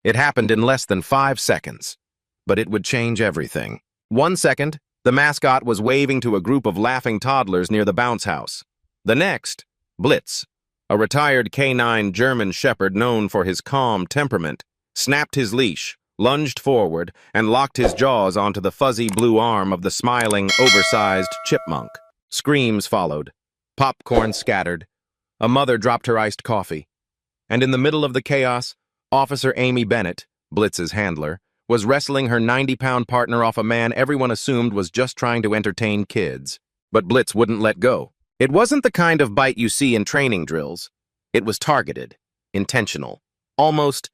It happened in less than 5 seconds, but it would change everything. 1 second, the mascot was waving to a group of laughing toddlers near the bounce house. The next, Blitz, a retired canine German shepherd known for his calm temperament, snapped his leash, lunged forward, and locked his jaws onto the fuzzy blue arm of the smiling, oversized chipmunk. Screams followed. Popcorn scattered. A mother dropped her iced coffee. And in the middle of the chaos, Officer Amy Bennett, Blitz's handler, was wrestling her 90-pound partner off a man everyone assumed was just trying to entertain kids. But Blitz wouldn't let go. It wasn't the kind of bite you see in training drills. It was targeted, intentional, almost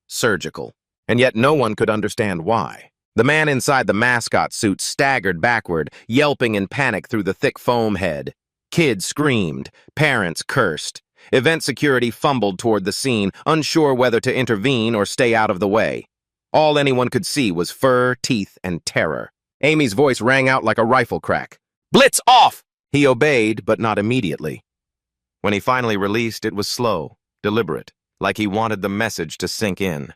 surgical. And yet no one could understand why. The man inside the mascot suit staggered backward, yelping in panic through the thick foam head. Kids screamed, parents cursed. Event security fumbled toward the scene, unsure whether to intervene or stay out of the way. All anyone could see was fur, teeth, and terror. Amy's voice rang out like a rifle crack. "Blitz off!" He obeyed, but not immediately. When he finally released, it was slow, deliberate, like he wanted the message to sink in.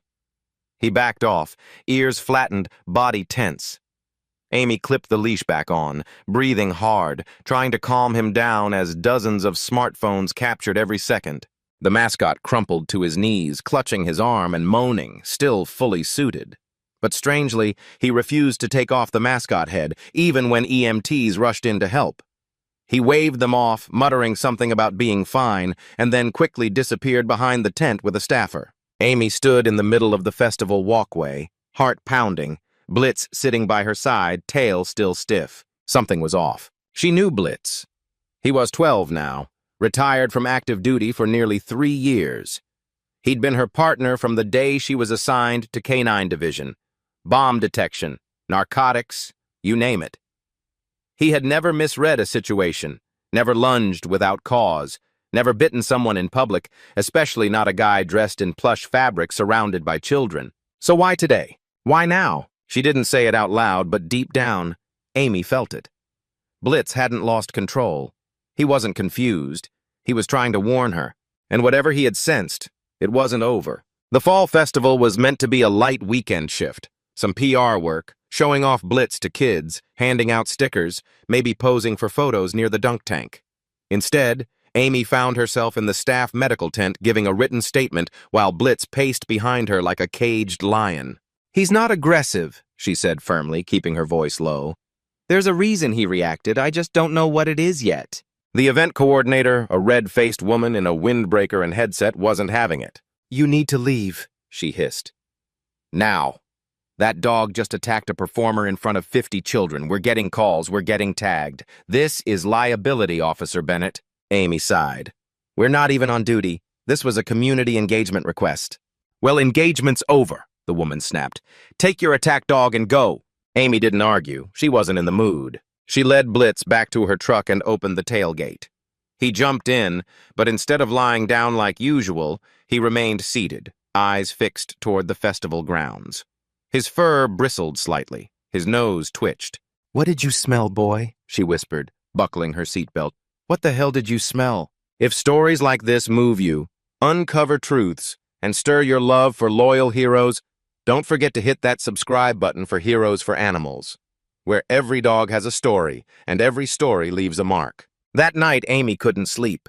He backed off, ears flattened, body tense. Amy clipped the leash back on, breathing hard, trying to calm him down as dozens of smartphones captured every second. The mascot crumpled to his knees, clutching his arm and moaning, still fully suited. But strangely, he refused to take off the mascot head, even when EMTs rushed in to help. He waved them off, muttering something about being fine, and then quickly disappeared behind the tent with a staffer. Amy stood in the middle of the festival walkway, heart pounding, Blitz sitting by her side, tail still stiff. Something was off. She knew Blitz. He was 12 now, retired from active duty for nearly 3 years. He'd been her partner from the day she was assigned to Canine Division. Bomb detection, narcotics, you name it. He had never misread a situation, never lunged without cause, never bitten someone in public, especially not a guy dressed in plush fabric surrounded by children. So why today? Why now? She didn't say it out loud, but deep down, Amy felt it. Blitz hadn't lost control. He wasn't confused. He was trying to warn her. And whatever he had sensed, it wasn't over. The fall festival was meant to be a light weekend shift. Some PR work, showing off Blitz to kids, handing out stickers, maybe posing for photos near the dunk tank. Instead, Amy found herself in the staff medical tent giving a written statement while Blitz paced behind her like a caged lion. "He's not aggressive," she said firmly, keeping her voice low. "There's a reason he reacted, I just don't know what it is yet." The event coordinator, a red-faced woman in a windbreaker and headset, wasn't having it. "You need to leave," she hissed. "Now. That dog just attacked a performer in front of 50 children. We're getting calls, we're getting tagged. This is liability, Officer Bennett." Amy sighed. "We're not even on duty. This was a community engagement request." "Well, engagement's over," the woman snapped. "Take your attack dog and go." Amy didn't argue. She wasn't in the mood. She led Blitz back to her truck and opened the tailgate. He jumped in, but instead of lying down like usual, he remained seated, eyes fixed toward the festival grounds. His fur bristled slightly. His nose twitched. "What did you smell, boy?" she whispered, buckling her seatbelt. "What the hell did you smell?" If stories like this move you, uncover truths, and stir your love for loyal heroes, don't forget to hit that subscribe button for Heroes for Animals, where every dog has a story, and every story leaves a mark. That night, Amy couldn't sleep.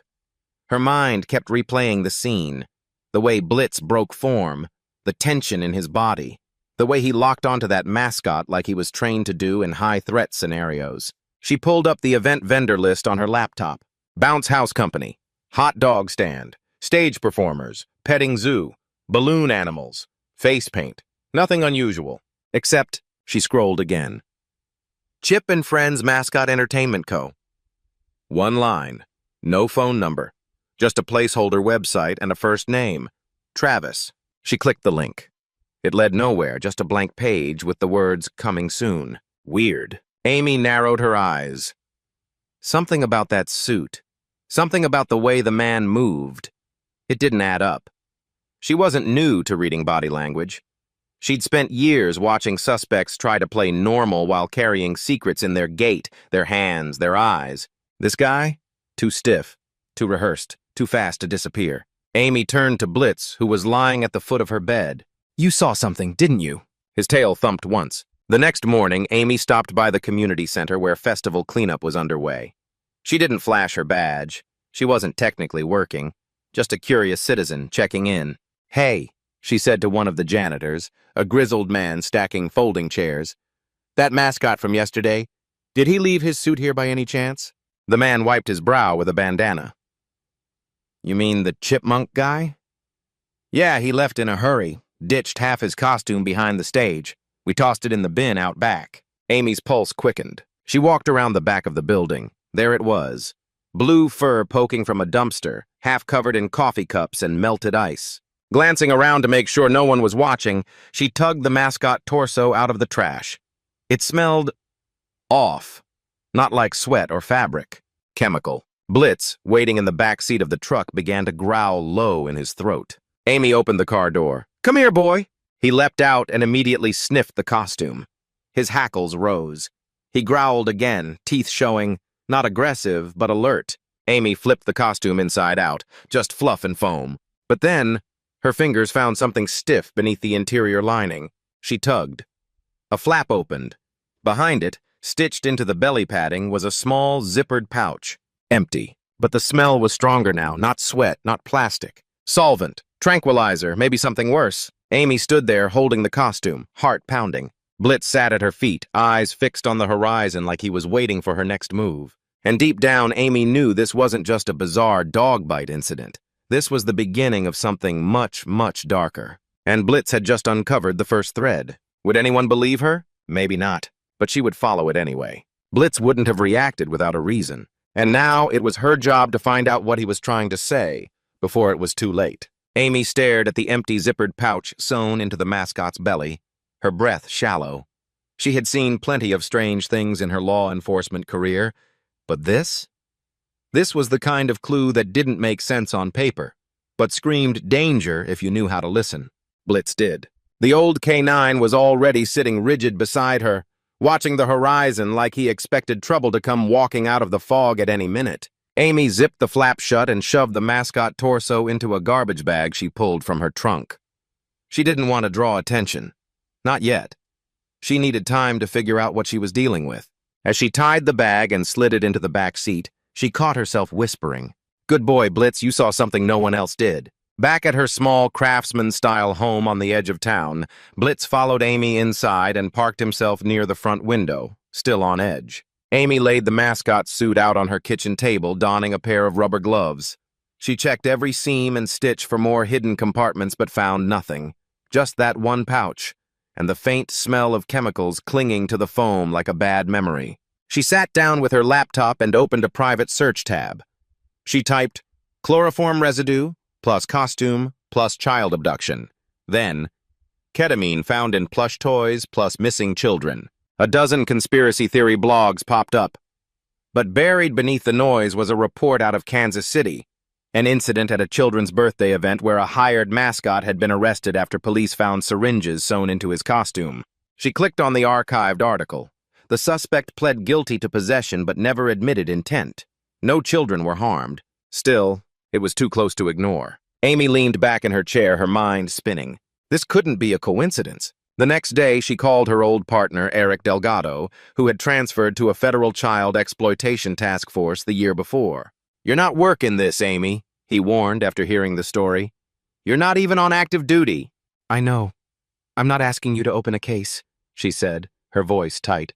Her mind kept replaying the scene, the way Blitz broke form, the tension in his body, the way he locked onto that mascot like he was trained to do in high-threat scenarios. She pulled up the event vendor list on her laptop. Bounce House Company, hot dog stand, stage performers, petting zoo, balloon animals, face paint. Nothing unusual. Except, she scrolled again. Chip and Friends Mascot Entertainment Co. One line, no phone number, just a placeholder website and a first name, Travis. She clicked the link. It led nowhere, just a blank page with the words, "Coming soon." Weird. Amy narrowed her eyes. Something about that suit. Something about the way the man moved. It didn't add up. She wasn't new to reading body language. She'd spent years watching suspects try to play normal while carrying secrets in their gait, their hands, their eyes. This guy? Too stiff, too rehearsed, too fast to disappear. Amy turned to Blitz, who was lying at the foot of her bed. You saw something, didn't you? His tail thumped once. The next morning, Amy stopped by the community center where festival cleanup was underway. She didn't flash her badge. She wasn't technically working, just a curious citizen checking in. "Hey," she said to one of the janitors, a grizzled man stacking folding chairs. "That mascot from yesterday, did he leave his suit here by any chance?" The man wiped his brow with a bandana. "You mean the chipmunk guy?" "Yeah, he left in a hurry, ditched half his costume behind the stage. We tossed it in the bin out back." Amy's pulse quickened. She walked around the back of the building. There it was. Blue fur poking from a dumpster, half covered in coffee cups and melted ice. Glancing around to make sure no one was watching, she tugged the mascot torso out of the trash. It smelled off. Not like sweat or fabric. Chemical. Blitz, waiting in the back seat of the truck, began to growl low in his throat. Amy opened the car door. "Come here, boy." He leapt out and immediately sniffed the costume. His hackles rose. He growled again, teeth showing, not aggressive, but alert. Amy flipped the costume inside out, just fluff and foam. But then, her fingers found something stiff beneath the interior lining. She tugged. A flap opened. Behind it, stitched into the belly padding, was a small, zippered pouch. Empty. But the smell was stronger now, not sweat, not plastic. Solvent, tranquilizer, maybe something worse. Amy stood there holding the costume, heart pounding. Blitz sat at her feet, eyes fixed on the horizon like he was waiting for her next move. And deep down, Amy knew this wasn't just a bizarre dog bite incident. This was the beginning of something much, much darker. And Blitz had just uncovered the first thread. Would anyone believe her? Maybe not. But she would follow it anyway. Blitz wouldn't have reacted without a reason. And now it was her job to find out what he was trying to say, before it was too late. Amy stared at the empty zippered pouch sewn into the mascot's belly, her breath shallow. She had seen plenty of strange things in her law enforcement career, but this? This was the kind of clue that didn't make sense on paper, but screamed danger if you knew how to listen. Blitz did. The old K9 was already sitting rigid beside her, watching the horizon like he expected trouble to come walking out of the fog at any minute. Amy zipped the flap shut and shoved the mascot torso into a garbage bag she pulled from her trunk. She didn't want to draw attention. Not yet. She needed time to figure out what she was dealing with. As she tied the bag and slid it into the back seat, she caught herself whispering, "Good boy, Blitz, you saw something no one else did." Back at her small craftsman-style home on the edge of town, Blitz followed Amy inside and parked himself near the front window, still on edge. Amy laid the mascot suit out on her kitchen table, donning a pair of rubber gloves. She checked every seam and stitch for more hidden compartments but found nothing. Just that one pouch, and the faint smell of chemicals clinging to the foam like a bad memory. She sat down with her laptop and opened a private search tab. She typed, "chloroform residue, plus costume, plus child abduction." Then, ketamine found in plush toys, plus missing children. A dozen conspiracy theory blogs popped up. But buried beneath the noise was a report out of Kansas City, an incident at a children's birthday event where a hired mascot had been arrested after police found syringes sewn into his costume. She clicked on the archived article. The suspect pled guilty to possession but never admitted intent. No children were harmed. Still, it was too close to ignore. Amy leaned back in her chair, her mind spinning. This couldn't be a coincidence. The next day, she called her old partner, Eric Delgado, who had transferred to a federal child exploitation task force the year before. "You're not working this, Amy," he warned after hearing the story. "You're not even on active duty." "I know. I'm not asking you to open a case," she said, her voice tight.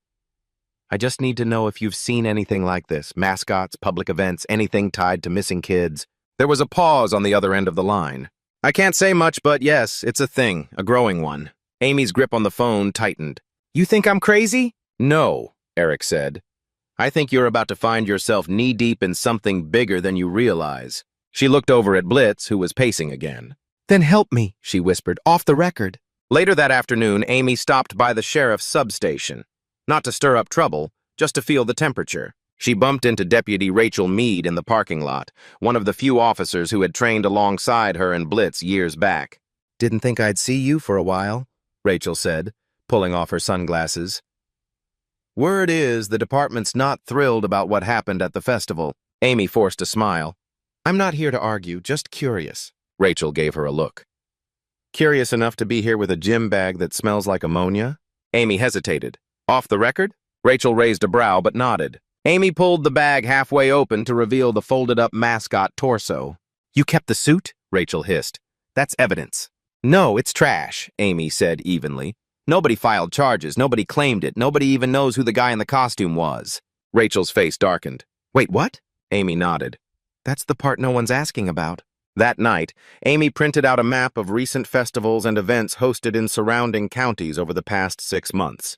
"I just need to know if you've seen anything like this, mascots, public events, anything tied to missing kids." There was a pause on the other end of the line. "I can't say much, but yes, it's a thing, a growing one." Amy's grip on the phone tightened. "You think I'm crazy?" "No," Eric said. "I think you're about to find yourself knee-deep in something bigger than you realize." She looked over at Blitz, who was pacing again. "Then help me," she whispered, "off the record." Later that afternoon, Amy stopped by the sheriff's substation. Not to stir up trouble, just to feel the temperature. She bumped into Deputy Rachel Meade in the parking lot, one of the few officers who had trained alongside her and Blitz years back. "Didn't think I'd see you for a while," Rachel said, pulling off her sunglasses. "Word is the department's not thrilled about what happened at the festival." Amy forced a smile. "I'm not here to argue, just curious." Rachel gave her a look. Curious enough to be here with a gym bag that smells like ammonia? Amy hesitated. Off the record? Rachel raised a brow but nodded. Amy pulled the bag halfway open to reveal the folded-up mascot torso. You kept the suit? Rachel hissed. That's evidence. No, it's trash, Amy said evenly. Nobody filed charges, nobody claimed it, nobody even knows who the guy in the costume was. Rachel's face darkened. Wait, what? Amy nodded. That's the part no one's asking about. That night, Amy printed out a map of recent festivals and events hosted in surrounding counties over the past 6 months.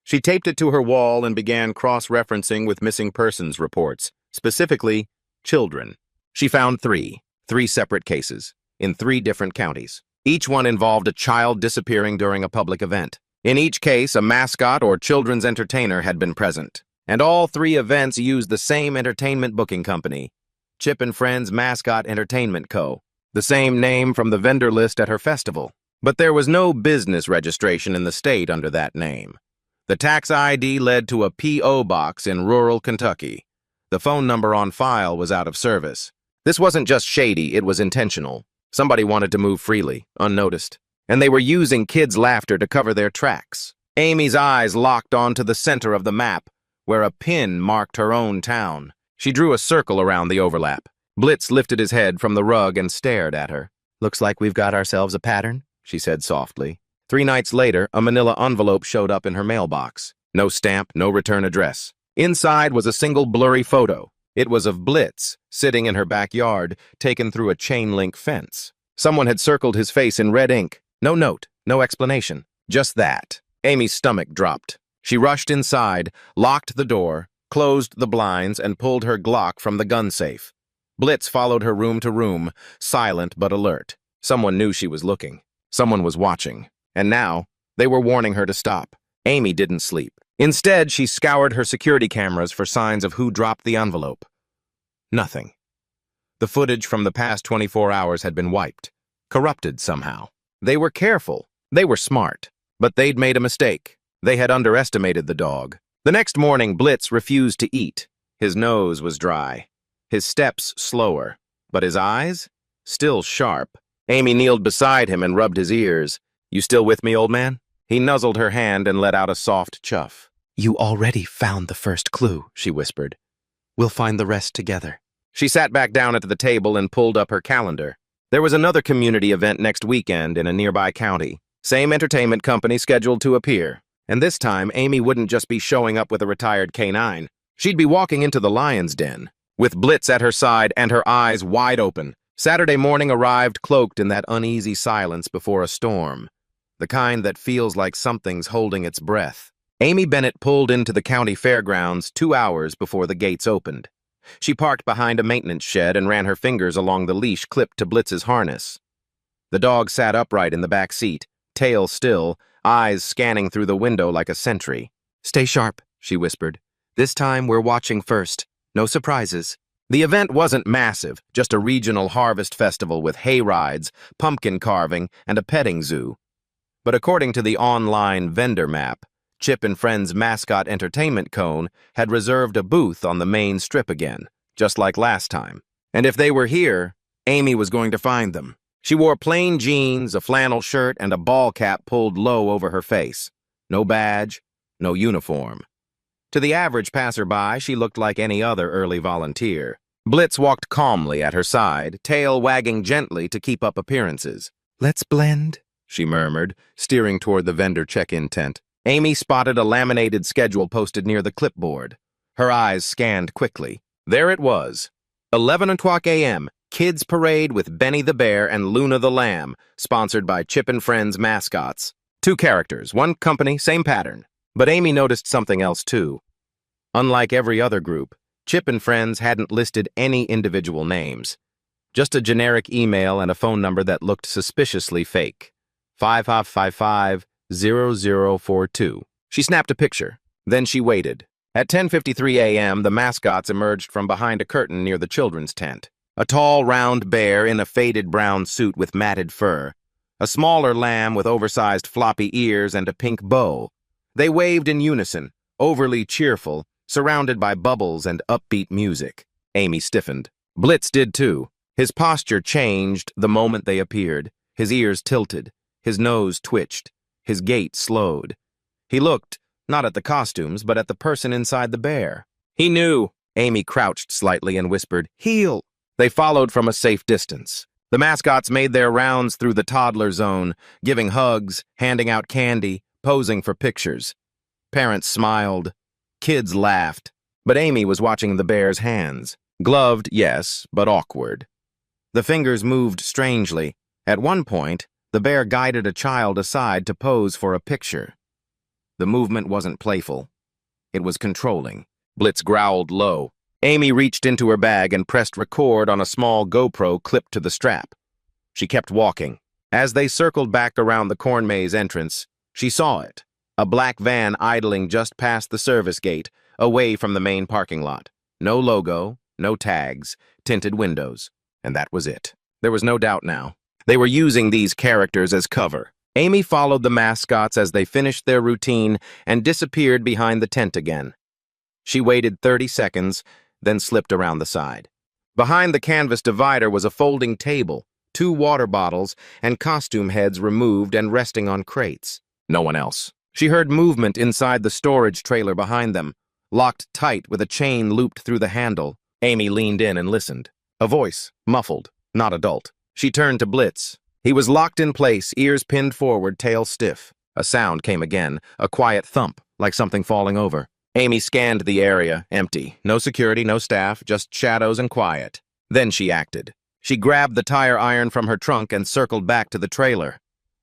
She taped it to her wall and began cross-referencing with missing persons reports, specifically, children. She found three separate cases, in 3 different counties. Each one involved a child disappearing during a public event. In each case, a mascot or children's entertainer had been present. And all 3 events used the same entertainment booking company, Chip and Friends Mascot Entertainment Co., the same name from the vendor list at her festival. But there was no business registration in the state under that name. The tax ID led to a P.O. box in rural Kentucky. The phone number on file was out of service. This wasn't just shady, it was intentional. Somebody wanted to move freely, unnoticed. And they were using kids' laughter to cover their tracks. Amy's eyes locked onto the center of the map, where a pin marked her own town. She drew a circle around the overlap. Blitz lifted his head from the rug and stared at her. Looks like we've got ourselves a pattern, she said softly. 3 nights later, a manila envelope showed up in her mailbox. No stamp, no return address. Inside was a single blurry photo. It was of Blitz, sitting in her backyard, taken through a chain-link fence. Someone had circled his face in red ink. No note, no explanation. Just that. Amy's stomach dropped. She rushed inside, locked the door, closed the blinds, and pulled her Glock from the gun safe. Blitz followed her room to room, silent but alert. Someone knew she was looking. Someone was watching. And now, they were warning her to stop. Amy didn't sleep. Instead, she scoured her security cameras for signs of who dropped the envelope. Nothing. The footage from the past 24 hours had been wiped, corrupted somehow. They were careful. They were smart. But they'd made a mistake. They had underestimated the dog. The next morning, Blitz refused to eat. His nose was dry. His steps slower. But his eyes? Still sharp. Amy kneeled beside him and rubbed his ears. You still with me, old man? He nuzzled her hand and let out a soft chuff. You already found the first clue, she whispered. We'll find the rest together. She sat back down at the table and pulled up her calendar. There was another community event next weekend in a nearby county. Same entertainment company scheduled to appear. And this time, Amy wouldn't just be showing up with a retired canine. She'd be walking into the lion's den, with Blitz at her side and her eyes wide open. Saturday morning arrived cloaked in that uneasy silence before a storm. The kind that feels like something's holding its breath. Amy Bennett pulled into the county fairgrounds 2 hours before the gates opened. She parked behind a maintenance shed and ran her fingers along the leash clipped to Blitz's harness. The dog sat upright in the back seat, tail still, eyes scanning through the window like a sentry. Stay sharp, she whispered. This time we're watching first. No surprises. The event wasn't massive, just a regional harvest festival with hay rides, pumpkin carving, and a petting zoo. But according to the online vendor map, Chip and Friends Mascot Entertainment Co. had reserved a booth on the main strip again, just like last time. And if they were here, Amy was going to find them. She wore plain jeans, a flannel shirt, and a ball cap pulled low over her face. No badge, no uniform. To the average passerby, she looked like any other early volunteer. Blitz walked calmly at her side, tail wagging gently to keep up appearances. Let's blend, she murmured, steering toward the vendor check-in tent. Amy spotted a laminated schedule posted near the clipboard. Her eyes scanned quickly. There it was. 11 o'clock a.m., Kids Parade with Benny the Bear and Luna the Lamb, sponsored by Chip and Friends Mascots. 2 characters, 1 company, same pattern. But Amy noticed something else too. Unlike every other group, Chip and Friends hadn't listed any individual names. Just a generic email and a phone number that looked suspiciously fake. 5555-0042. She snapped a picture. Then she waited. At 10:53 a.m., the mascots emerged from behind a curtain near the children's tent. A tall, round bear in a faded brown suit with matted fur. A smaller lamb with oversized floppy ears and a pink bow. They waved in unison, overly cheerful, surrounded by bubbles and upbeat music. Amy stiffened. Blitz did too. His posture changed the moment they appeared. His ears tilted, his nose twitched, his gait slowed. He looked, not at the costumes, but at the person inside the bear. He knew. Amy crouched slightly and whispered, "Heel!" They followed from a safe distance. The mascots made their rounds through the toddler zone, giving hugs, handing out candy, posing for pictures. Parents smiled. Kids laughed. But Amy was watching the bear's hands. Gloved, yes, but awkward. The fingers moved strangely. At one point, the bear guided a child aside to pose for a picture. The movement wasn't playful. It was controlling. Blitz growled low. Amy reached into her bag and pressed record on a small GoPro clipped to the strap. She kept walking. As they circled back around the corn maze entrance, she saw it. A black van idling just past the service gate, away from the main parking lot. No logo, no tags, tinted windows. And that was it. There was no doubt now. They were using these characters as cover. Amy followed the mascots as they finished their routine and disappeared behind the tent again. She waited 30 seconds, then slipped around the side. Behind the canvas divider was a folding table, 2 water bottles, and costume heads removed and resting on crates. No one else. She heard movement inside the storage trailer behind them, locked tight with a chain looped through the handle. Amy leaned in and listened. A voice, muffled, not adult. She turned to Blitz. He was locked in place, ears pinned forward, tail stiff. A sound came again, a quiet thump, like something falling over. Amy scanned the area, empty. No security, no staff, just shadows and quiet. Then she acted. She grabbed the tire iron from her trunk and circled back to the trailer.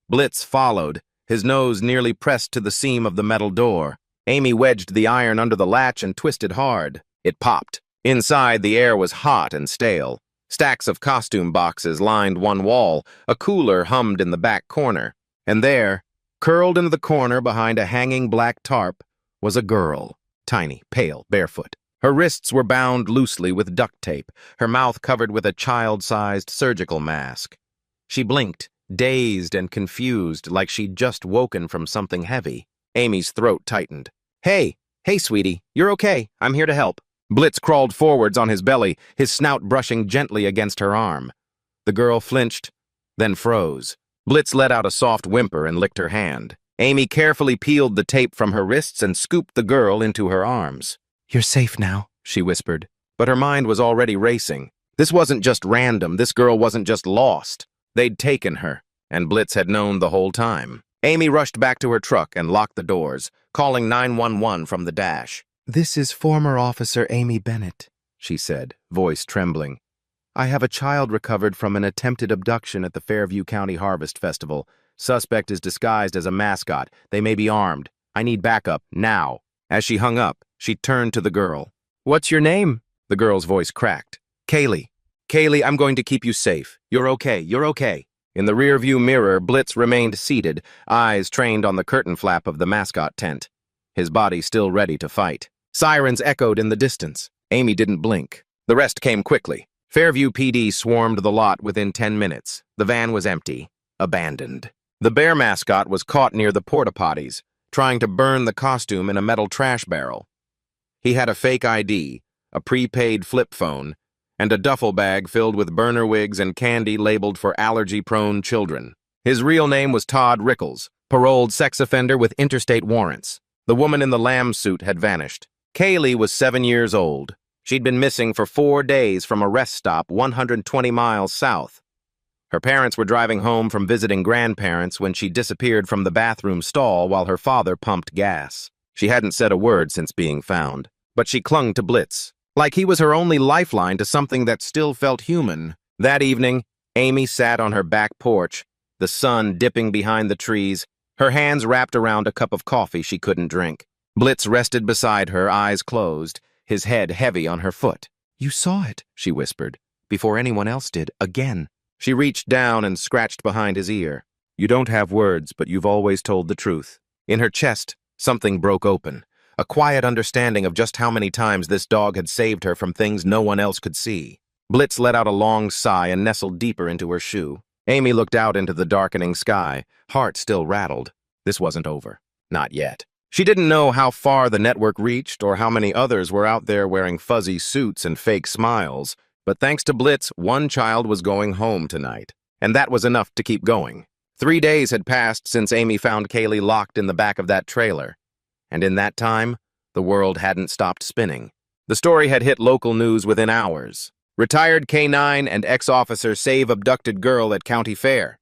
Blitz followed, his nose nearly pressed to the seam of the metal door. Amy wedged the iron under the latch and twisted hard. It popped. Inside, the air was hot and stale. Stacks of costume boxes lined one wall. A cooler hummed in the back corner. And there, curled into the corner behind a hanging black tarp, was a girl. Tiny, pale, barefoot. Her wrists were bound loosely with duct tape, her mouth covered with a child-sized surgical mask. She blinked, dazed and confused, like she'd just woken from something heavy. Amy's throat tightened. Hey, sweetie, you're okay. I'm here to help." Blitz crawled forwards on his belly, his snout brushing gently against her arm. The girl flinched, then froze. Blitz let out a soft whimper and licked her hand. Amy carefully peeled the tape from her wrists and scooped the girl into her arms. "You're safe now," she whispered. But her mind was already racing. This wasn't just random. This girl wasn't just lost. They'd taken her, and Blitz had known the whole time. Amy rushed back to her truck and locked the doors, calling 911 from the dash. "This is former Officer Amy Bennett," she said, voice trembling. "I have a child recovered from an attempted abduction at the Fairview County Harvest Festival. Suspect is disguised as a mascot. They may be armed. I need backup, now." As she hung up, she turned to the girl. "What's your name?" The girl's voice cracked. "Kaylee. Kaylee, I'm going to keep you safe. You're okay, you're okay." In the rearview mirror, Blitz remained seated, eyes trained on the curtain flap of the mascot tent, his body still ready to fight. Sirens echoed in the distance. Amy didn't blink. The rest came quickly. Fairview PD swarmed the lot within 10 minutes. The van was empty, abandoned. The bear mascot was caught near the porta-potties, trying to burn the costume in a metal trash barrel. He had a fake ID, a prepaid flip phone, and a duffel bag filled with burner wigs and candy labeled for allergy-prone children. His real name was Todd Rickles, paroled sex offender with interstate warrants. The woman in the lamb suit had vanished. Kaylee was 7 years old. She'd been missing for 4 days from a rest stop 120 miles south. Her parents were driving home from visiting grandparents when she disappeared from the bathroom stall while her father pumped gas. She hadn't said a word since being found, but she clung to Blitz, like he was her only lifeline to something that still felt human. That evening, Amy sat on her back porch, the sun dipping behind the trees, her hands wrapped around a cup of coffee she couldn't drink. Blitz rested beside her, eyes closed, his head heavy on her foot. "You saw it," she whispered, "before anyone else did, again." She reached down and scratched behind his ear. "You don't have words, but you've always told the truth." In her chest, something broke open, a quiet understanding of just how many times this dog had saved her from things no one else could see. Blitz let out a long sigh and nestled deeper into her shoe. Amy looked out into the darkening sky, heart still rattled. This wasn't over. Not yet. She didn't know how far the network reached or how many others were out there wearing fuzzy suits and fake smiles, but thanks to Blitz, one child was going home tonight. and that was enough to keep going. 3 days had passed since Amy found Kaylee locked in the back of that trailer, and in that time, the world hadn't stopped spinning. The story had hit local news within hours. Retired K-9 and ex-officer save abducted girl at county fair.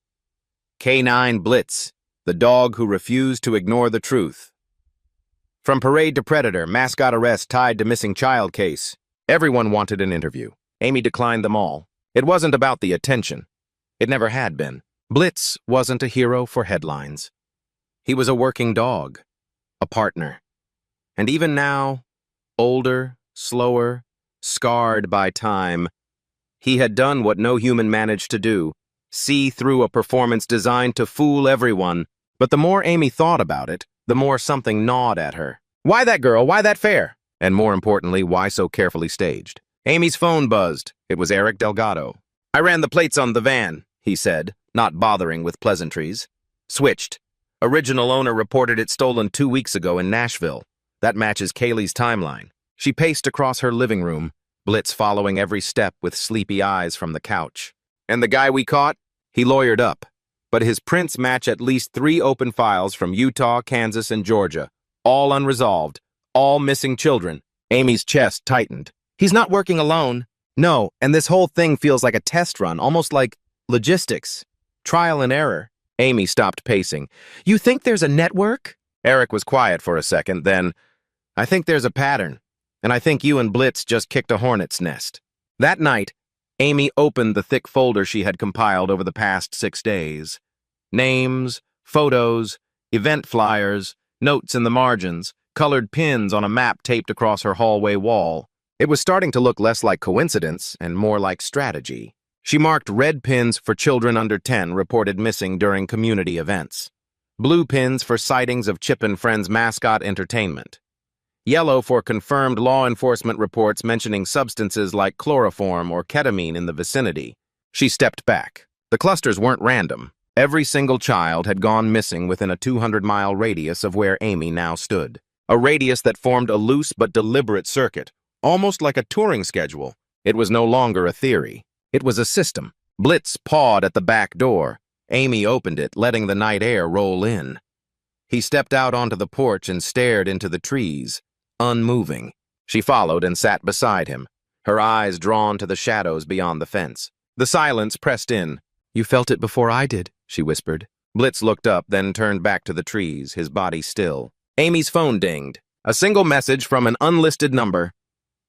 K-9 Blitz, the dog who refused to ignore the truth. From parade to predator, mascot arrest tied to missing child case. Everyone wanted an interview. Amy declined them all. It wasn't about the attention. It never had been. Blitz wasn't a hero for headlines. He was a working dog, a partner. And even now, older, slower, scarred by time, he had done what no human managed to do, see through a performance designed to fool everyone. But the more Amy thought about it, the more something gnawed at her. Why that girl? Why that fair? And more importantly, why so carefully staged? Amy's phone buzzed. It was Eric Delgado. "I ran the plates on the van," he said, not bothering with pleasantries. "Switched. Original owner reported it stolen 2 weeks ago in Nashville. That matches Kaylee's timeline." She paced across her living room, Blitz following every step with sleepy eyes from the couch. "And the guy we caught?" He lawyered up, but his prints match at least 3 open files from Utah, Kansas, and Georgia, all unresolved, all missing children. Amy's chest tightened. "He's not working alone." "No, and this whole thing feels like a test run, almost like logistics. Trial and error." Amy stopped pacing. "You think there's a network?" Eric was quiet for a second, then, "I think there's a pattern, and I think you and Blitz just kicked a hornet's nest." That night, Amy opened the thick folder she had compiled over the past 6 days. Names, photos, event flyers, notes in the margins, colored pins on a map taped across her hallway wall. It was starting to look less like coincidence and more like strategy. She marked red pins for children under 10 reported missing during community events. Blue pins for sightings of Chip and Friends Mascot entertainment. Yellow for confirmed law enforcement reports mentioning substances like chloroform or ketamine in the vicinity. She stepped back. The clusters weren't random. Every single child had gone missing within a 200-mile radius of where Amy now stood. A radius that formed a loose but deliberate circuit, almost like a touring schedule. It was no longer a theory. It was a system. Blitz pawed at the back door. Amy opened it, letting the night air roll in. He stepped out onto the porch and stared into the trees, unmoving. She followed and sat beside him, her eyes drawn to the shadows beyond the fence. The silence pressed in. "You felt it before I did," she whispered. Blitz looked up, then turned back to the trees, his body still. Amy's phone dinged. A single message from an unlisted number.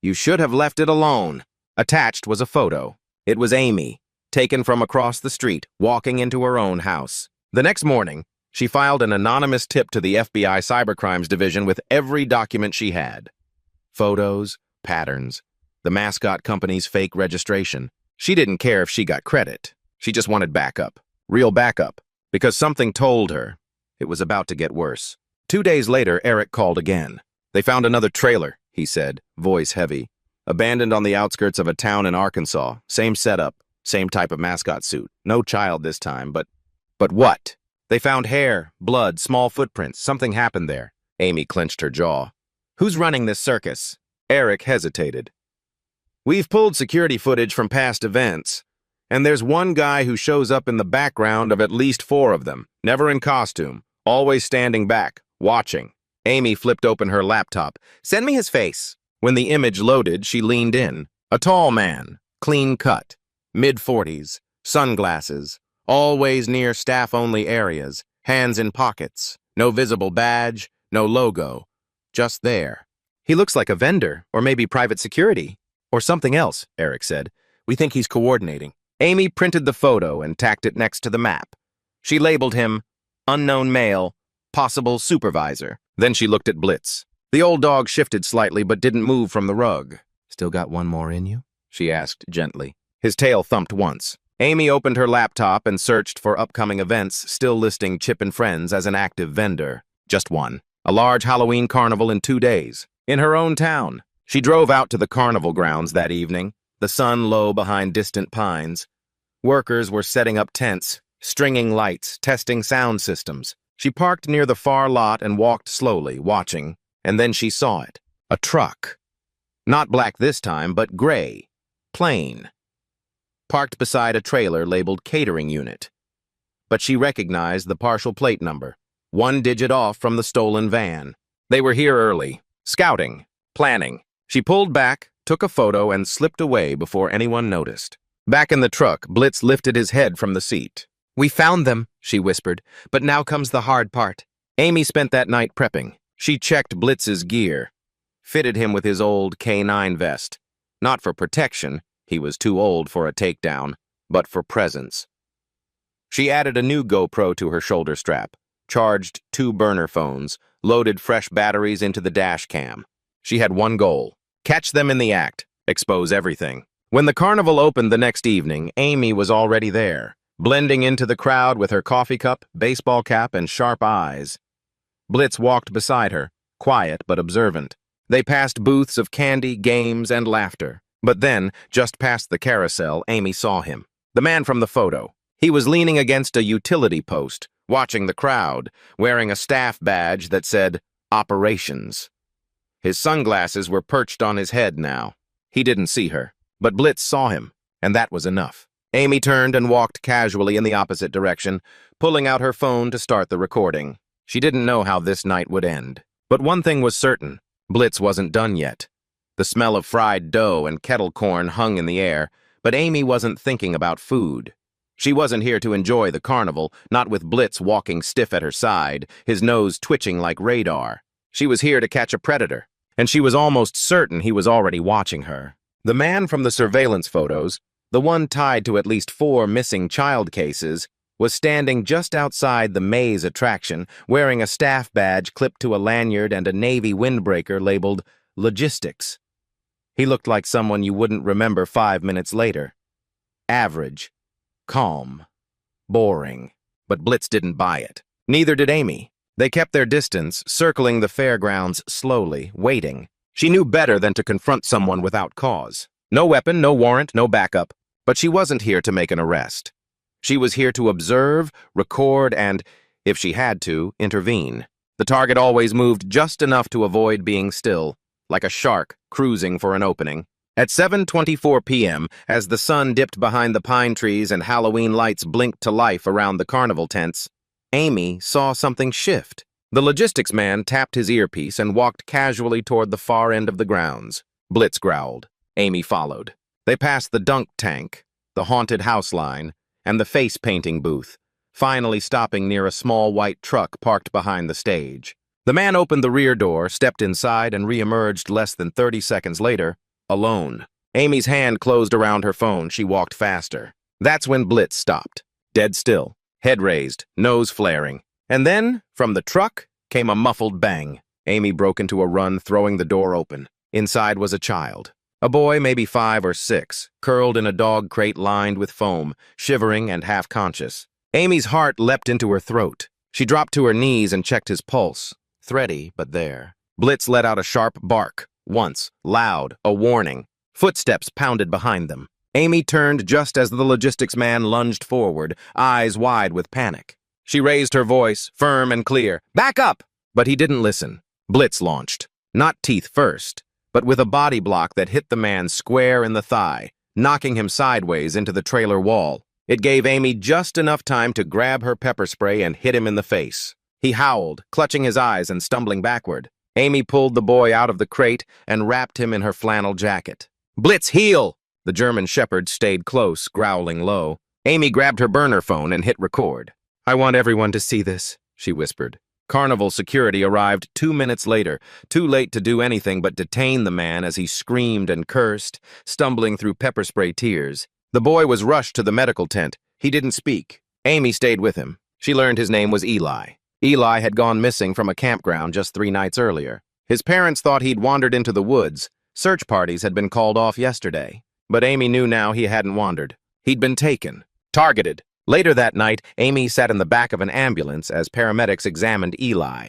"You should have left it alone." Attached was a photo. It was Amy, taken from across the street, walking into her own house. The next morning, she filed an anonymous tip to the FBI Cybercrimes Division with every document she had. Photos, patterns, the Mascot company's fake registration. She didn't care if she got credit. She just wanted backup. Real backup. Because something told her it was about to get worse. 2 days later, Eric called again. "They found another trailer," he said, voice heavy. "Abandoned on the outskirts of a town in Arkansas. Same setup, same type of mascot suit. No child this time, but what? They found hair, blood, small footprints. Something happened there." Amy clenched her jaw. "Who's running this circus?" Eric hesitated. "We've pulled security footage from past events, and there's one guy who shows up in the background of at least 4 of them, never in costume, always standing back, watching." Amy flipped open her laptop. "Send me his face." When the image loaded, she leaned in. A tall man, clean cut, mid-40s, sunglasses, always near staff-only areas, hands in pockets, no visible badge, no logo, just there. "He looks like a vendor, or maybe private security, or something else," Eric said. "We think he's coordinating." Amy printed the photo and tacked it next to the map. She labeled him unknown male, possible supervisor. Then she looked at Blitz. The old dog shifted slightly but didn't move from the rug. "Still got one more in you?" she asked gently. His tail thumped once. Amy opened her laptop and searched for upcoming events, still listing Chip and Friends as an active vendor. Just one. A large Halloween carnival in 2 days. In her own town. She drove out to the carnival grounds that evening, the sun low behind distant pines. Workers were setting up tents, stringing lights, testing sound systems. She parked near the far lot and walked slowly, watching, and then she saw it. A truck. Not black this time, but gray. Plain. parked beside a trailer labeled catering unit. But she recognized the partial plate number, one digit off from the stolen van. They were here early, scouting, planning. She pulled back, took a photo, and slipped away before anyone noticed. Back in the truck, Blitz lifted his head from the seat. "We found them," she whispered, "but now comes the hard part." Amy spent that night prepping. She checked Blitz's gear, fitted him with his old K9 vest. Not for protection, he was too old for a takedown, but for presence. She added a new GoPro to her shoulder strap, charged 2 burner phones, loaded fresh batteries into the dash cam. She had one goal: catch them in the act, expose everything. When the carnival opened the next evening, Amy was already there, blending into the crowd with her coffee cup, baseball cap, and sharp eyes. Blitz walked beside her, quiet but observant. They passed booths of candy, games, and laughter. But then, just past the carousel, Amy saw him. The man from the photo. He was leaning against a utility post, watching the crowd, wearing a staff badge that said, Operations. His sunglasses were perched on his head now. He didn't see her, but Blitz saw him, and that was enough. Amy turned and walked casually in the opposite direction, pulling out her phone to start the recording. She didn't know how this night would end. But one thing was certain: Blitz wasn't done yet. The smell of fried dough and kettle corn hung in the air, but Amy wasn't thinking about food. She wasn't here to enjoy the carnival, not with Blitz walking stiff at her side, his nose twitching like radar. She was here to catch a predator, and she was almost certain he was already watching her. The man from the surveillance photos, the one tied to at least 4 missing child cases, was standing just outside the maze attraction, wearing a staff badge clipped to a lanyard and a Navy windbreaker labeled Logistics. He looked like someone you wouldn't remember 5 minutes later. Average. Calm. Boring. But Blitz didn't buy it. Neither did Amy. They kept their distance, circling the fairgrounds slowly, waiting. She knew better than to confront someone without cause. No weapon, no warrant, no backup. But she wasn't here to make an arrest. She was here to observe, record, and, if she had to, intervene. The target always moved just enough to avoid being still, like a shark cruising for an opening. At 7:24 p.m., as the sun dipped behind the pine trees and Halloween lights blinked to life around the carnival tents, Amy saw something shift. The logistics man tapped his earpiece and walked casually toward the far end of the grounds. Blitz growled. Amy followed. They passed the dunk tank, the haunted house line, and the face-painting booth, finally stopping near a small white truck parked behind the stage. The man opened the rear door, stepped inside, and re-emerged less than 30 seconds later, alone. Amy's hand closed around her phone. She walked faster. That's when Blitz stopped, dead still, head raised, nose flaring. And then, from the truck, came a muffled bang. Amy broke into a run, throwing the door open. Inside was a child. A boy, maybe 5 or 6, curled in a dog crate lined with foam, shivering and half-conscious. Amy's heart leapt into her throat. She dropped to her knees and checked his pulse. Thready, but there. Blitz let out a sharp bark. Once, loud, a warning. Footsteps pounded behind them. Amy turned just as the logistics man lunged forward, eyes wide with panic. She raised her voice, firm and clear. "Back up!" But he didn't listen. Blitz launched. Not teeth first, but with a body block that hit the man square in the thigh, knocking him sideways into the trailer wall. It gave Amy just enough time to grab her pepper spray and hit him in the face. He howled, clutching his eyes and stumbling backward. Amy pulled the boy out of the crate and wrapped him in her flannel jacket. "Blitz, heel!" The German shepherd stayed close, growling low. Amy grabbed her burner phone and hit record. "I want everyone to see this," she whispered. Carnival security arrived 2 minutes later, too late to do anything but detain the man as he screamed and cursed, stumbling through pepper spray tears. The boy was rushed to the medical tent. He didn't speak. Amy stayed with him. She learned his name was Eli. Eli had gone missing from a campground just 3 nights earlier. His parents thought he'd wandered into the woods. Search parties had been called off yesterday. But Amy knew now he hadn't wandered. He'd been taken. Targeted. Later that night, Amy sat in the back of an ambulance as paramedics examined Eli.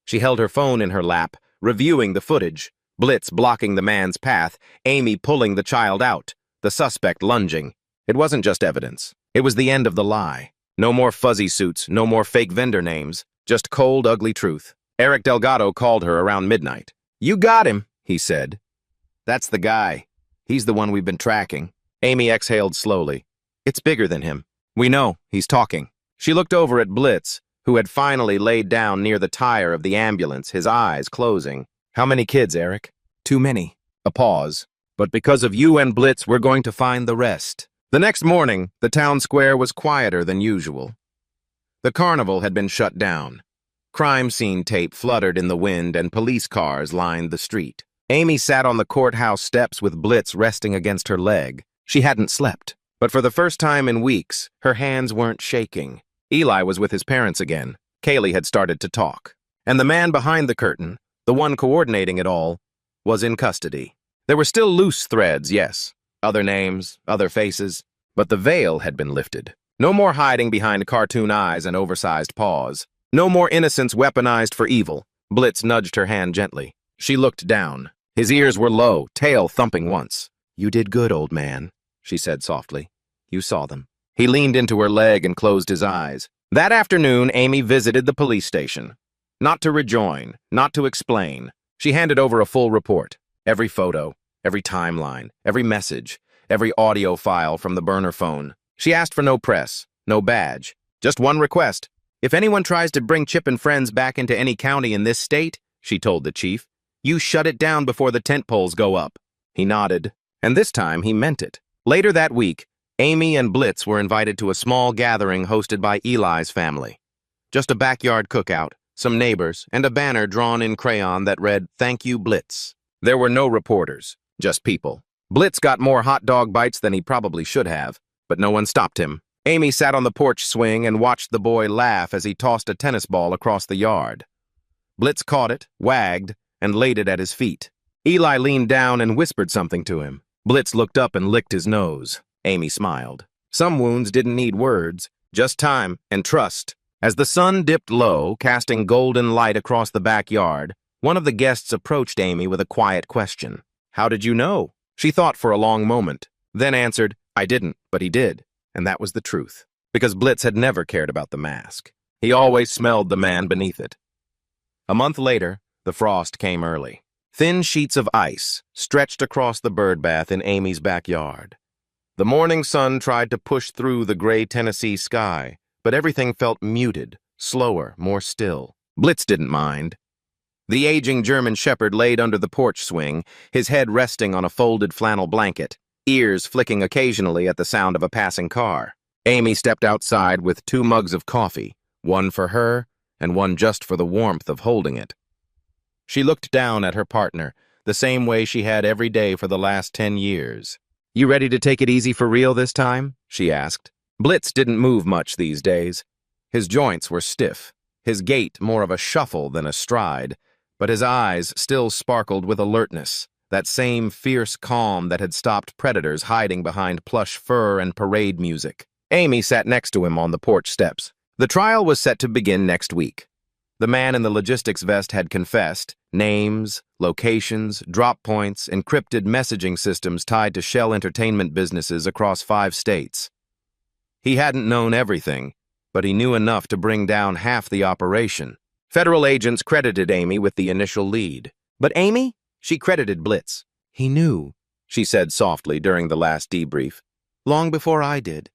She held her phone in her lap, reviewing the footage. Blitz blocking the man's path, Amy pulling the child out, the suspect lunging. It wasn't just evidence. It was the end of the lie. No more fuzzy suits, no more fake vendor names. Just cold, ugly truth. Eric Delgado called her around midnight. "You got him," he said. "That's the guy. He's the one we've been tracking." Amy exhaled slowly. It's bigger than him. We know, he's talking. She looked over at Blitz, who had finally laid down near the tire of the ambulance, his eyes closing. How many kids, Eric? Too many. A pause. But because of you and Blitz, we're going to find the rest. The next morning, the town square was quieter than usual. The carnival had been shut down. Crime scene tape fluttered in the wind and police cars lined the street. Amy sat on the courthouse steps with Blitz resting against her leg. She hadn't slept, but for the first time in weeks, her hands weren't shaking. Eli was with his parents again. Kaylee had started to talk. And the man behind the curtain, the one coordinating it all, was in custody. There were still loose threads, yes. Other names, other faces. But the veil had been lifted. No more hiding behind cartoon eyes and oversized paws. No more innocence weaponized for evil. Blitz nudged her hand gently. She looked down. His ears were low, tail thumping once. You did good, old man, she said softly. You saw them. He leaned into her leg and closed his eyes. That afternoon, Amy visited the police station. Not to rejoin, not to explain. She handed over a full report. Every photo, every timeline, every message, every audio file from the burner phone. She asked for no press, no badge. Just one request. If anyone tries to bring Chip and friends back into any county in this state, she told the chief, you shut it down before the tent poles go up. He nodded, and this time he meant it. Later that week, Amy and Blitz were invited to a small gathering hosted by Eli's family. Just a backyard cookout, some neighbors, and a banner drawn in crayon that read, Thank you, Blitz. There were no reporters, just people. Blitz got more hot dog bites than he probably should have, but no one stopped him. Amy sat on the porch swing and watched the boy laugh as he tossed a tennis ball across the yard. Blitz caught it, wagged, and laid it at his feet. Eli leaned down and whispered something to him. Blitz looked up and licked his nose. Amy smiled. Some wounds didn't need words, just time and trust. As the sun dipped low, casting golden light across the backyard, one of the guests approached Amy with a quiet question. How did you know? She thought for a long moment, then answered, I didn't, but he did. And that was the truth, because Blitz had never cared about the mask. He always smelled the man beneath it. A month later, the frost came early. Thin sheets of ice stretched across the birdbath in Amy's backyard. The morning sun tried to push through the gray Tennessee sky, but everything felt muted, slower, more still. Blitz didn't mind. The aging German shepherd laid under the porch swing, his head resting on a folded flannel blanket, ears flicking occasionally at the sound of a passing car. Amy stepped outside with 2 mugs of coffee, one for her and one just for the warmth of holding it. She looked down at her partner, the same way she had every day for the last 10 years. You ready to take it easy for real this time? She asked. Blitz didn't move much these days. His joints were stiff, his gait more of a shuffle than a stride, but his eyes still sparkled with alertness. That same fierce calm that had stopped predators hiding behind plush fur and parade music. Amy sat next to him on the porch steps. The trial was set to begin next week. The man in the logistics vest had confessed. Names, locations, drop points, encrypted messaging systems tied to shell entertainment businesses across 5 states. He hadn't known everything, but he knew enough to bring down half the operation. Federal agents credited Amy with the initial lead. But Amy? She credited Blitz. He knew, she said softly during the last debrief. Long before I did.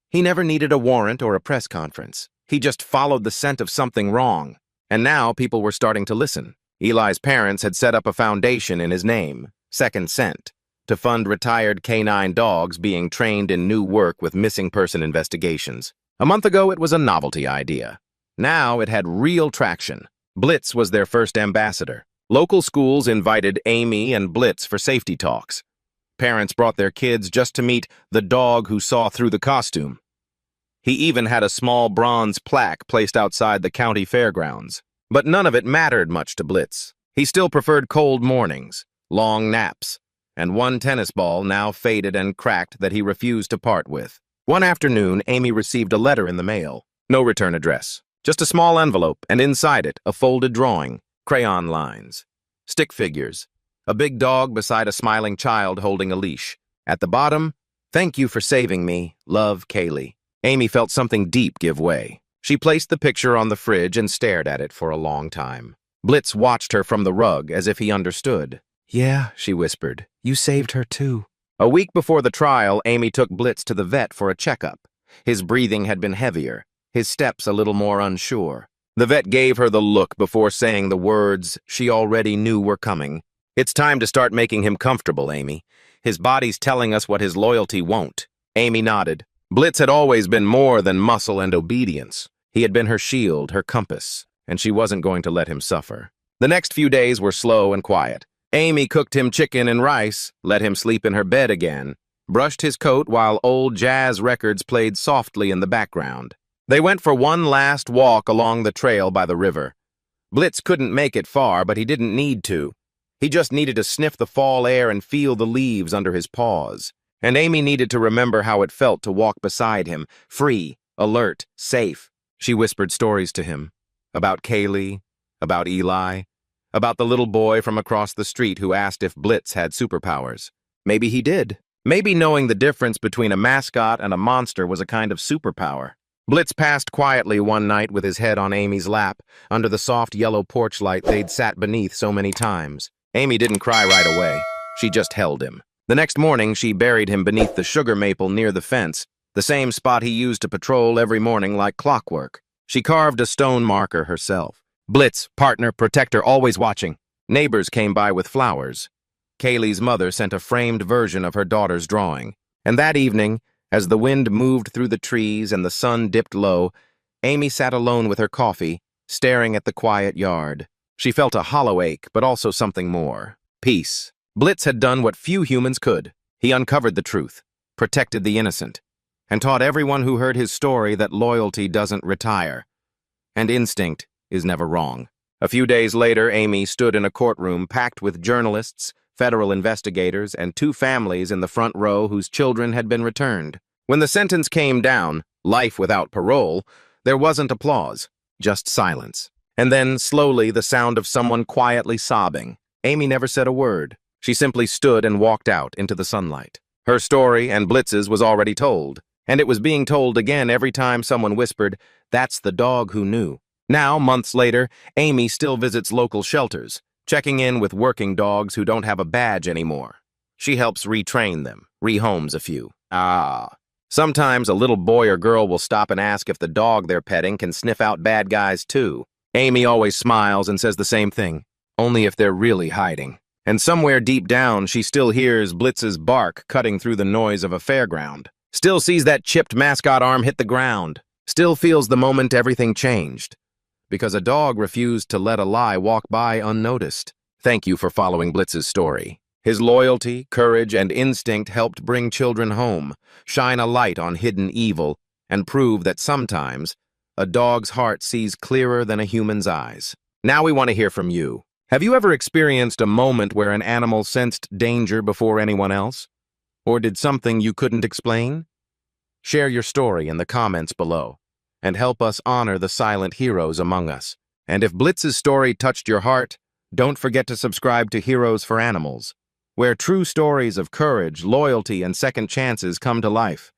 He never needed a warrant or a press conference. He just followed the scent of something wrong. And now people were starting to listen. Eli's parents had set up a foundation in his name, Second Scent, to fund retired canine dogs being trained in new work with missing person investigations. A month ago, it was a novelty idea. Now it had real traction. Blitz was their first ambassador. Local schools invited Amy and Blitz for safety talks. Parents brought their kids just to meet the dog who saw through the costume. He even had a small bronze plaque placed outside the county fairgrounds. But none of it mattered much to Blitz. He still preferred cold mornings, long naps, and one tennis ball now faded and cracked that he refused to part with. One afternoon, Amy received a letter in the mail. No return address. Just a small envelope, and inside it, a folded drawing. Crayon lines, stick figures, a big dog beside a smiling child holding a leash. At the bottom, thank you for saving me, love, Kaylee. Amy felt something deep give way. She placed the picture on the fridge and stared at it for a long time. Blitz watched her from the rug as if he understood. Yeah, she whispered, you saved her too. A week before the trial, Amy took Blitz to the vet for a checkup. His breathing had been heavier, his steps a little more unsure. The vet gave her the look before saying the words she already knew were coming. "It's time to start making him comfortable, Amy. His body's telling us what his loyalty won't." Amy nodded. Blitz had always been more than muscle and obedience. He had been her shield, her compass, and she wasn't going to let him suffer. The next few days were slow and quiet. Amy cooked him chicken and rice, let him sleep in her bed again, brushed his coat while old jazz records played softly in the background. They went for one last walk along the trail by the river. Blitz couldn't make it far, but he didn't need to. He just needed to sniff the fall air and feel the leaves under his paws. And Amy needed to remember how it felt to walk beside him, free, alert, safe. She whispered stories to him, about Kaylee, about Eli, about the little boy from across the street who asked if Blitz had superpowers. Maybe he did. Maybe knowing the difference between a mascot and a monster was a kind of superpower. Blitz passed quietly one night with his head on Amy's lap, under the soft yellow porch light they'd sat beneath so many times. Amy didn't cry right away. She just held him. The next morning, she buried him beneath the sugar maple near the fence, the same spot he used to patrol every morning like clockwork. She carved a stone marker herself. Blitz, partner, protector, always watching. Neighbors came by with flowers. Kaylee's mother sent a framed version of her daughter's drawing. And that evening, as the wind moved through the trees and the sun dipped low, Amy sat alone with her coffee, staring at the quiet yard. She felt a hollow ache, but also something more. Peace. Blitz had done what few humans could. He uncovered the truth, protected the innocent, and taught everyone who heard his story that loyalty doesn't retire. And instinct is never wrong. A few days later, Amy stood in a courtroom packed with journalists, federal investigators, and two families in the front row whose children had been returned. When the sentence came down, life without parole, there wasn't applause, just silence. And then, slowly, the sound of someone quietly sobbing. Amy never said a word. She simply stood and walked out into the sunlight. Her story and Blitz's was already told, and it was being told again every time someone whispered, "That's the dog who knew." Now, months later, Amy still visits local shelters, checking in with working dogs who don't have a badge anymore. She helps retrain them, rehomes a few. Sometimes a little boy or girl will stop and ask if the dog they're petting can sniff out bad guys too. Amy always smiles and says the same thing, only if they're really hiding. And somewhere deep down, she still hears Blitz's bark cutting through the noise of a fairground. Still sees that chipped mascot arm hit the ground. Still feels the moment everything changed. Because a dog refused to let a lie walk by unnoticed. Thank you for following Blitz's story. His loyalty, courage, and instinct helped bring children home, shine a light on hidden evil, and prove that sometimes a dog's heart sees clearer than a human's eyes. Now we want to hear from you. Have you ever experienced a moment where an animal sensed danger before anyone else? Or did something you couldn't explain? Share your story in the comments below, and help us honor the silent heroes among us. And if Blitz's story touched your heart, don't forget to subscribe to Heroes for Animals, where true stories of courage, loyalty, and second chances come to life.